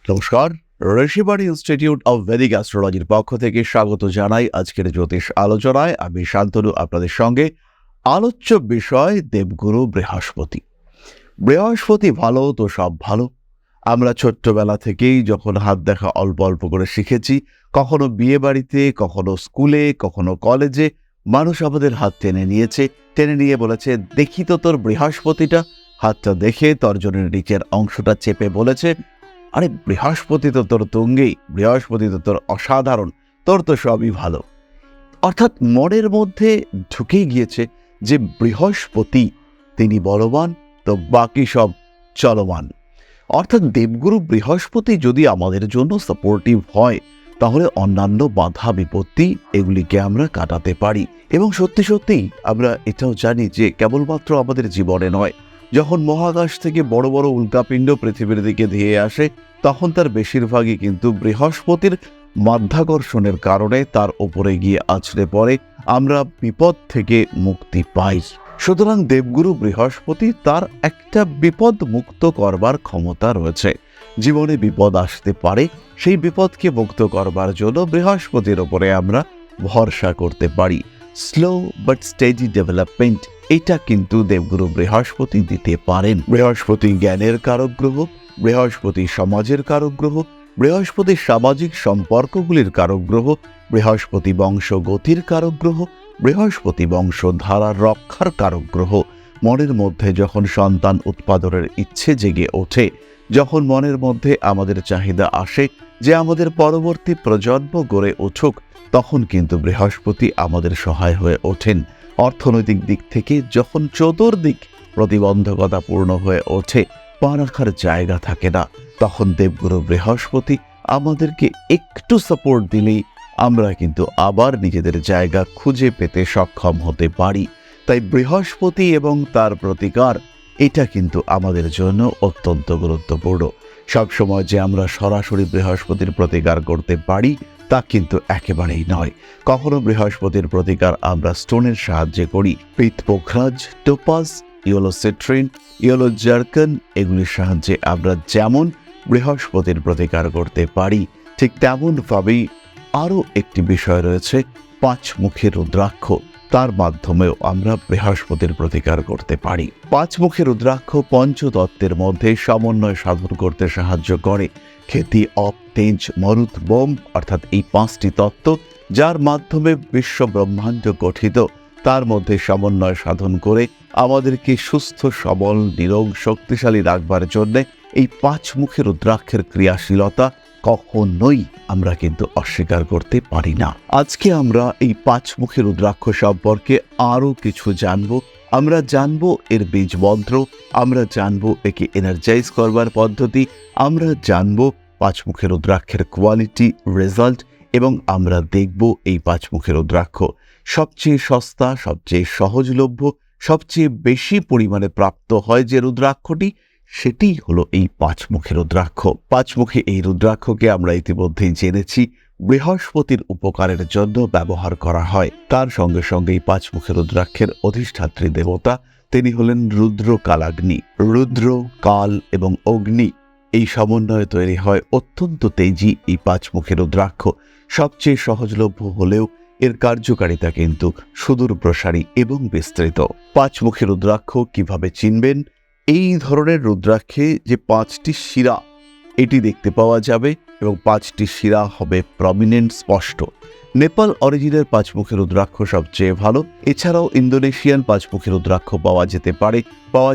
নমস্কার, Rishibani institute of Vedic অ্যাস্ট্রোলজির পক্ষ থেকে স্বাগত জানাই আজকের জ্যোতিষ আলোচনায়। আমি শান্তনু আপনাদের সঙ্গে। আলোচ্য বিষয় দেবগুরু বৃহস্পতি। বৃহস্পতি ভালো তো সব ভালো। আমরা ছোট্টবেলা থেকেই যখন হাত দেখা অল্প অল্প করে শিখেছি, কখনো বিয়ে বাড়িতে, কখনো স্কুলে, কখনো কলেজে, মানুষ আমাদের হাত টেনে নিয়েছে, টেনে নিয়ে বলেছে, দেখি তো তোর বৃহস্পতিটা। হাতটা দেখে তর্জনের নিচের অংশটা চেপে বলেছে, আরে বৃহস্পতি তো তোর তুঙ্গেই, বৃহস্পতি তো তোর অসাধারণ, তোর তো সবই ভালো। অর্থাৎ মনের মধ্যে ঢুকে গিয়েছে যে বৃহস্পতি তিনি বলবান, তো বাকি সব চলমান। অর্থাৎ দেবগুরু বৃহস্পতি যদি আমাদের জন্য সাপোর্টিভ হয়, তাহলে অন্যান্য বাধা বিপত্তি এগুলিকে আমরা কাটাতে পারি। এবং সত্যি সত্যিই আমরা এটাও জানি যে কেবলমাত্র আমাদের জীবনে নয়, যখন মহাকাশ থেকে বড় বড় উল্কাপিণ্ড পৃথিবীর দিকে ধেয়ে আসে, তখন তার বেশিরভাগই কিন্তু বৃহস্পতির মাধ্যাকর্ষণের কারণে তার ওপরে গিয়ে আছড়ে পড়ে, আমরা বিপদ থেকে মুক্তি পাই। সুতরাং দেবগুরু বৃহস্পতি তার একটা বিপদ মুক্ত করবার ক্ষমতা রয়েছে। জীবনে বিপদ আসতে পারে, সেই বিপদকে মুক্ত করবার জন্য বৃহস্পতির ওপরে আমরা ভরসা করতে পারি। স্লো বাট স্টেডি ডেভেলপমেন্ট, এটা কিন্তু দেবগুরু বৃহস্পতি দিতে পারেন। বৃহস্পতি জ্ঞানের কারক গ্রহ, বৃহস্পতি সমাজের কারক গ্রহ, বৃহস্পতি সামাজিক সম্পর্কগুলির কারক গ্রহ, বৃহস্পতি বংশগতির কারক গ্রহ, বৃহস্পতি বংশধারার রক্ষার কারক গ্রহ। মনের মধ্যে যখন সন্তান উৎপাদনের ইচ্ছে জেগে ওঠে, যখন মনের মধ্যে আমাদের চাহিদা আসে যে আমাদের পরবর্তী প্রজন্ম গড়ে উঠুক, তখন কিন্তু বৃহস্পতি আমাদের সহায় হয়ে ওঠেন। অর্থনৈতিক দিক থেকে যখন চতুর্দিক প্রতিবন্ধকতাপূর্ণ হয়ে ওঠে, পা রাখার জায়গা থাকে না, তখন দেবগুরু বৃহস্পতি আমাদেরকে একটু সাপোর্ট দিলেই আমরা কিন্তু আবার নিজেদের জায়গা খুঁজে পেতে সক্ষম হতে পারি। তাই বৃহস্পতি এবং তার প্রতিকার, এটা কিন্তু আমাদের জন্য অত্যন্ত গুরুত্বপূর্ণ। সবসময় যে আমরা সরাসরি বৃহস্পতির প্রতিকার করতে পারি তা কিন্তু একেবারেই নয়। কখনো বৃহস্পতির প্রতিকার আমরা স্টোনের সাহায্যে করি। পিত পোখরাজ, topaz, yellow citrine, yellow zircon, এগুলির সাহায্যে আমরা যেমন বৃহস্পতির প্রতিকার করতে পারি, ঠিক তেমনভাবেই আরও একটি বিষয় রয়েছে, পাঁচমুখী রুদ্রাক্ষ। তার মাধ্যমেও আমরা বৃহস্পতির প্রতিকার করতে পারি। পাঁচমুখী রুদ্রাক্ষ পঞ্চতত্ত্বের মধ্যে সমন্বয় সাধন করতে সাহায্য করে। খেতি, অপ, তেজ, মরুত, বোম, অর্থাৎ এই পাঁচটি তত্ত্ব যার মাধ্যমে বিশ্ব ব্রহ্মাণ্ড গঠিত, তার মধ্যে সমন্বয় সাধন করে আমাদেরকে সুস্থ, সবল, নিরোগ, শক্তিশালী রাখবার জন্যে এই পাঁচমুখী রুদ্রাক্ষের ক্রিয়াশীলতা কখনোই আমরা কিন্তু অস্বীকার করতে পারি না। আজকে আমরা এই পাঁচমুখী রুদ্রাক্ষ সম্পর্কে আরও কিছু জানব। আমরা জানব এর বীজ মন্ত্র, আমরা জানব একে এনার্জাইজ করবার পদ্ধতি, আমরা জানব পাঁচমুখী রুদ্রাক্ষের কোয়ালিটি, রেজাল্ট, এবং আমরা দেখব এই পাঁচমুখী রুদ্রাক্ষ সবচেয়ে সস্তা, সবচেয়ে সহজলভ্য, সবচেয়ে বেশি পরিমাণে প্রাপ্ত হয় যে রুদ্রাক্ষটি, সেটি হলো এই পাঁচমুখী রুদ্রাক্ষ। পাঁচমুখী এই রুদ্রাক্ষকে আমরা ইতিমধ্যেই জেনেছি বৃহস্পতির উপকারের জন্য ব্যবহার করা হয়। তার সঙ্গে সঙ্গে এই পাঁচমুখী রুদ্রাক্ষের অধিষ্ঠাত্রী দেবতা, তিনি হলেন রুদ্র কালাগ্নি। রুদ্র, কাল এবং অগ্নি, এই সমন্বয়ে তৈরি হয় অত্যন্ত তেজি এই পাঁচমুখী রুদ্রাক্ষ। সবচেয়ে সহজলভ্য হলেও এর কার্যকারিতা কিন্তু সুদূর প্রসারী এবং বিস্তৃত। পাঁচমুখী রুদ্রাক্ষ কিভাবে চিনবেন? এই ধরনের রুদ্রাক্ষে যে পাঁচটি শিরা, এটি দেখতে পাওয়া যাবে এবং পাঁচটি শিরা হবে প্রমিনেন্ট, স্পষ্ট। নেপাল অরিজিনের পাঁচমুখী রুদ্রাক্ষ সবচেয়ে ভালো। এছাড়াও ইন্দোনেশিয়ান পাঁচমুখী রুদ্রাক্ষ পাওয়া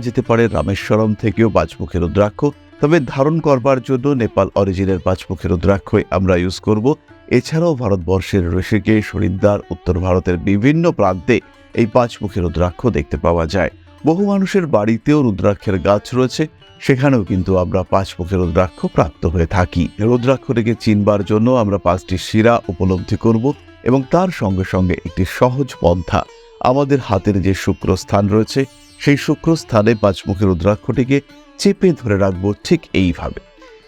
যেতে পারে রামেশ্বরম থেকেও পাঁচমুখী রুদ্রাক্ষ। তবে ধারণ করবার জন্য নেপাল অরিজিনের পাঁচমুখী রুদ্রাক্ষই আমরা ইউজ করব। এছাড়াও ভারতবর্ষের ঋষিকেশ, হরিদ্বার, উত্তর ভারতের বিভিন্ন প্রান্তে এই পাঁচমুখী রুদ্রাক্ষ দেখতে পাওয়া যায়। বহু মানুষের বাড়িতেও রুদ্রাক্ষের গাছ রয়েছে, সেখানেও কিন্তু আমরা পাঁচমুখী রুদ্রাক্ষ প্রাপ্ত হয়ে থাকি। রুদ্রাক্ষটিকে চিনবার জন্য আমরা পাঁচটি শিরা উপলব্ধি করব এবং তার সঙ্গে সঙ্গে একটি সহজ পন্থা, আমাদের হাতের যে শুক্রস্থান রয়েছে, সেই শুক্রস্থানে পাঁচমুখী রুদ্রাক্ষটিকে চেপে ধরে রাখবো ঠিক এইভাবে।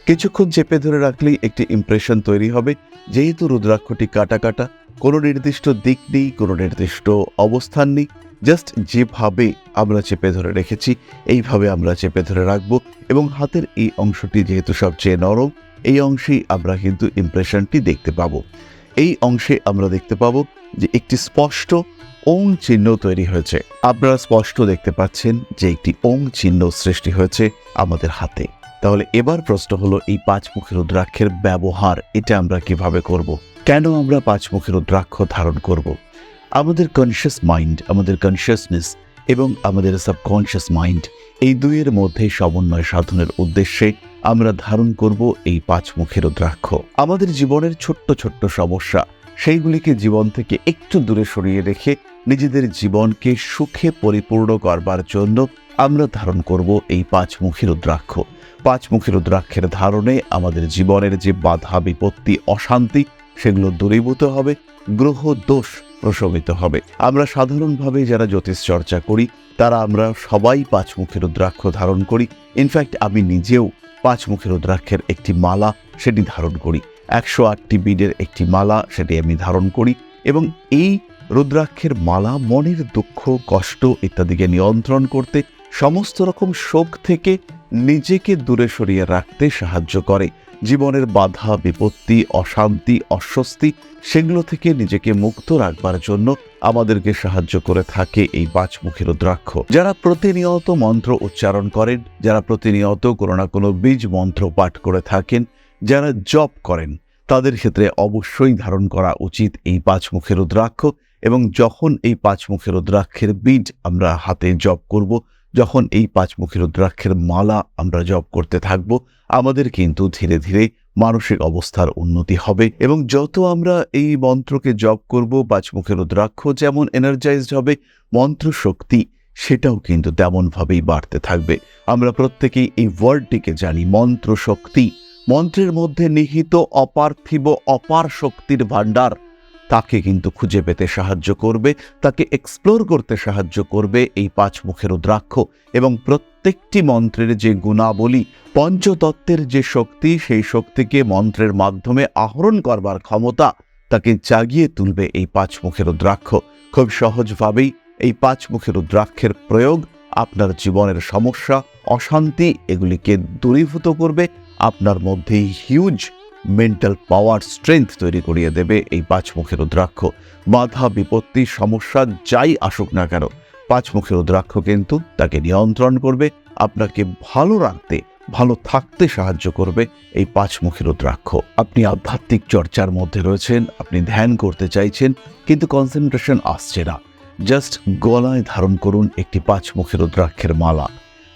কিছুক্ষণ চেপে ধরে রাখলেই একটি ইমপ্রেশন তৈরি হবে। যেহেতু রুদ্রাক্ষটি কাটা কাটা, কোনো নির্দিষ্ট দিক নেই, কোনো নির্দিষ্ট অবস্থান নেই, জাস্ট যেভাবে আমরা চেপে ধরে রেখেছি এইভাবে আমরা চেপে ধরে রাখবো এবং হাতের এই অংশটি যেহেতু সবচেয়ে নরম, এই অংশেই আমরা কিন্তু ইমপ্রেশনটি দেখতে পাবো। এই অংশে আমরা দেখতে পাবো যে একটি স্পষ্ট ওং চিহ্ন তৈরি হয়েছে। আপনারা স্পষ্ট দেখতে পাচ্ছেন যে একটি ওং চিহ্ন সৃষ্টি হয়েছে আমাদের হাতে। তাহলে এবার প্রশ্ন হলো, এই পাঁচমুখী রুদ্রাক্ষের ব্যবহার এটা আমরা কিভাবে করব? কেন আমরা পাঁচমুখী রুদ্রাক্ষ ধারণ করব? আমাদের কনসিয়াস মাইন্ড, আমাদের কনসিয়াসনেস এবং আমাদের সাবকনসিয়াস মাইন্ড, এই দুইয়ের মধ্যে সমন্বয় সাধনের উদ্দেশ্যে আমরা ধারণ করব এই পাঁচমুখী রুদ্রাক্ষ। আমাদের জীবনের ছোট্ট ছোট্ট সমস্যা, সেইগুলিকে জীবন থেকে একটু দূরে সরিয়ে রেখে নিজেদের জীবনকে সুখে পরিপূর্ণ করবার জন্য আমরা ধারণ করব এই পাঁচমুখী রুদ্রাক্ষ। পাঁচমুখী রুদ্রাক্ষের ধারণে আমাদের জীবনের যে বাধা বিপত্তি অশান্তি সেগুলো দূরীভূত হবে, গ্রহ দোষ প্রশমিত হবে। আমরা সাধারণভাবে যারা জ্যোতিষ চর্চা করি তারা আমরা সবাই পাঁচমুখী রুদ্রাক্ষ ধারণ করি। ইনফ্যাক্ট আমি নিজেও পাঁচমুখী রুদ্রাক্ষের একটি মালা সেটি ধারণ করি, 108টি বিডের একটি মালা সেটি আমি ধারণ করি। এবং এই রুদ্রাক্ষের মালা মনের দুঃখ কষ্ট ইত্যাদিকে নিয়ন্ত্রণ করতে, সমস্ত রকম শোক থেকে নিজেকে দূরে সরিয়ে রাখতে সাহায্য করে। জীবনের বাধা বিপত্তি অশান্তি অস্বস্তি সেগুলো থেকে নিজেকে মুক্ত রাখবার জন্য আমাদেরকে সাহায্য করে থাকে এই পাঁচমুখী রুদ্রাক্ষ। যারা প্রতিনিয়ত মন্ত্র উচ্চারণ করেন, যারা প্রতিনিয়ত কোনো না কোনো বীজ মন্ত্র পাঠ করে থাকেন, যারা জপ করেন, তাদের ক্ষেত্রে অবশ্যই ধারণ করা উচিত এই পাঁচমুখী রুদ্রাক্ষ। এবং যখন এই পাঁচমুখী রুদ্রাক্ষের বীজ আমরা হাতে জপ করব, যখন এই পাঁচমুখী রুদ্রাক্ষের মালা আমরা জপ করতে থাকব, আমাদের কিন্তু ধীরে ধীরে মানসিক অবস্থার উন্নতি হবে। এবং যত আমরা এই মন্ত্রকে জপ করব, পাঁচমুখী রুদ্রাক্ষ যেমন এনার্জাইজড হবে, মন্ত্র শক্তি সেটাও কিন্তু তেমনভাবেই বাড়তে থাকবে। আমরা প্রত্যেকেই এই ওয়ার্ডটিকে জানি, মন্ত্র শক্তি। মন্ত্রের মধ্যে নিহিত অপার্থিব অপার শক্তির ভাণ্ডার, তাকে কিন্তু খুঁজে পেতে সাহায্য করবে, তাকে এক্সপ্লোর করতে সাহায্য করবে এই পাঁচমুখী রুদ্রাক্ষ। এবং প্রত্যেকটি মন্ত্রের যে গুণাবলী, পঞ্চতত্ত্বের যে শক্তি, সেই শক্তিকে মন্ত্রের মাধ্যমে আহরণ করবার ক্ষমতা তাকে জাগিয়ে তুলবে এই পাঁচমুখী রুদ্রাক্ষ। খুব সহজভাবেই এই পাঁচমুখী রুদ্রাক্ষের প্রয়োগ আপনার জীবনের সমস্যা অশান্তি এগুলিকে দূরীভূত করবে। আপনার মধ্যে হিউজ মেন্টাল পাওয়ার স্ট্রেংথ তৈরি করিয়ে দেবে এই পাঁচমুখী রুদ্রাক্ষ। বাধা বিপত্তি সমস্যা যাই আসুক না কেন, পাঁচমুখী রুদ্রাক্ষ কিন্তু তাকে নিয়ন্ত্রণ করবে, আপনাকে ভালো রাখতে ভালো থাকতে সাহায্য করবে এই পাঁচমুখী রুদ্রাক্ষ। আপনি আধ্যাত্মিক চর্চার মধ্যে রয়েছেন, আপনি ধ্যান করতে চাইছেন কিন্তু কনসেন্ট্রেশন আসছে না, জাস্ট গলায় ধারণ করুন একটি পাঁচমুখী রুদ্রাক্ষের মালা।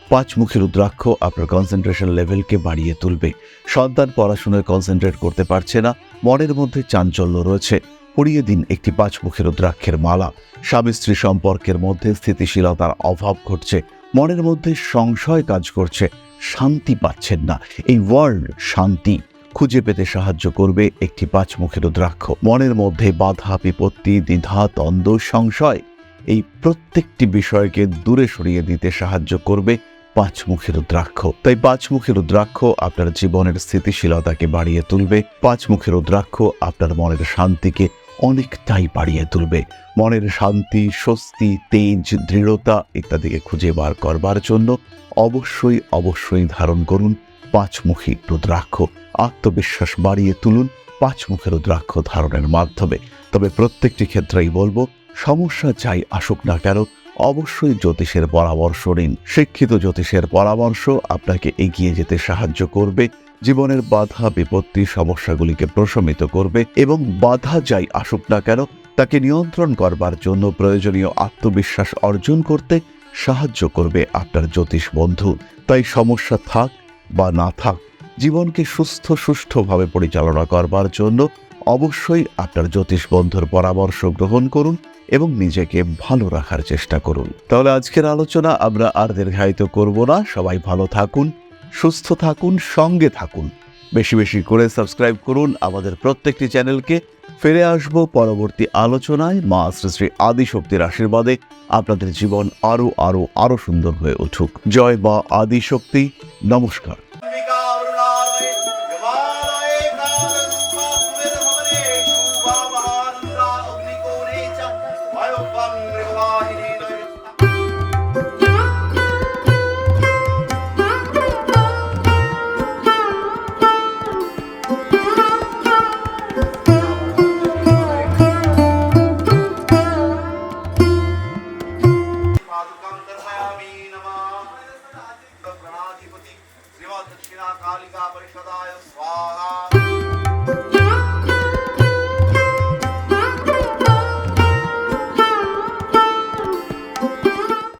পাঁচমুখী রুদ্রাক্ষ আপনার কনসেন্ট্রেশন লেভেলকে বাড়িয়ে তুলবে। সন্তান পড়াশোনায় কনসেন্ট্রেট করতে পারছে না, মনের মধ্যে চাঞ্চল্য রয়েছে, পরিয়ে দিন একটি পাঁচমুখী রুদ্রাক্ষের মালা। স্বামী স্ত্রী সম্পর্কের মধ্যে স্থিতিশীলতার অভাব ঘটছে, মনের মধ্যে সংশয় কাজ করছে, শান্তি পাচ্ছেন না, এই ওয়ার্ল্ড শান্তি খুঁজে পেতে সাহায্য করবে একটি পাঁচমুখী রুদ্রাক্ষ। মনের মধ্যে বাধা বিপত্তি দ্বিধা দ্বন্দ্ব সংশয় এই প্রত্যেকটি বিষয়কে দূরে সরিয়ে দিতে সাহায্য করবে পাঁচমুখী রুদ্রাক্ষ। তাই পাঁচমুখী রুদ্রাক্ষ আপনার জীবনের স্থিতিশীলতাকে বাড়িয়ে তুলবে, পাঁচমুখী রুদ্রাক্ষ আপনার মনের শান্তিকে অনেকটাই বাড়িয়ে তুলবে। মনের শান্তি স্বস্তি তেজ দৃঢ়তা ইত্যাদিকে খুঁজে বার করবার জন্য অবশ্যই অবশ্যই ধারণ করুন পাঁচমুখী রুদ্রাক্ষ। আত্মবিশ্বাস বাড়িয়ে তুলুন পাঁচমুখী রুদ্রাক্ষ ধারণের মাধ্যমে। তবে প্রত্যেকটি ক্ষেত্রেই বলবো, সমস্যা যাই আসুক না কেন অবশ্যই জ্যোতিষের পরামর্শ নিন। শিক্ষিত জ্যোতিষের পরামর্শ আপনাকে এগিয়ে যেতে সাহায্য করবে, জীবনের বাধা বিপত্তি সমস্যাগুলিকে প্রশমিত করবে এবং বাধা যাই আসুক না কেন তাকে নিয়ন্ত্রণ করবার জন্য প্রয়োজনীয় আত্মবিশ্বাস অর্জন করতে সাহায্য করবে আপনার জ্যোতিষ বন্ধু। তাই সমস্যা থাক বা না থাক, জীবনকে সুষ্ঠুভাবে পরিচালনা করবার জন্য অবশ্যই আপনার জ্যোতিষ বন্ধুর পরামর্শ গ্রহণ করুন এবং নিজেকে ভালো রাখার চেষ্টা করুন। তাহলে আজকের আলোচনা আমরা আর দীর্ঘায়িত করব না। সবাই ভালো থাকুন, সুস্থ থাকুন, সঙ্গে থাকুন, বেশি বেশি করে সাবস্ক্রাইব করুন আমাদের প্রত্যেকটি চ্যানেলকে। ফিরে আসব পরবর্তী আলোচনায়। মা শ্রী শ্রী আদিশক্তির আশীর্বাদে আপনাদের জীবন আরো আরো আরো সুন্দর হয়ে উঠুক। জয় মা আদিশক্তি। নমস্কার। कालिका परिषदाय स्वाहा